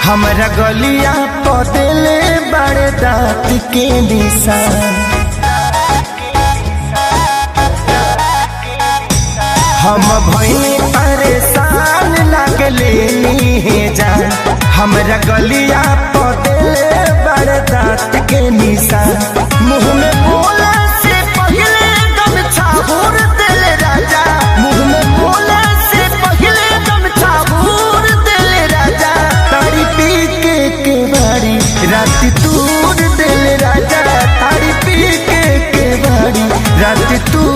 हमरा गलिया पदेले बड़े दांत के निशान। हम भइनी परेशान लागले है जान। हमरा गलिया पदेले बड़े दांत के निशान। मुँह में बोले से पहले गमछा भूर दिल राजा। मुँह में बोले से पहले गमछा भूर दिल राजा। तारी पी के बारी रात दूर दिल राजा। तारी पी के बारी रात तू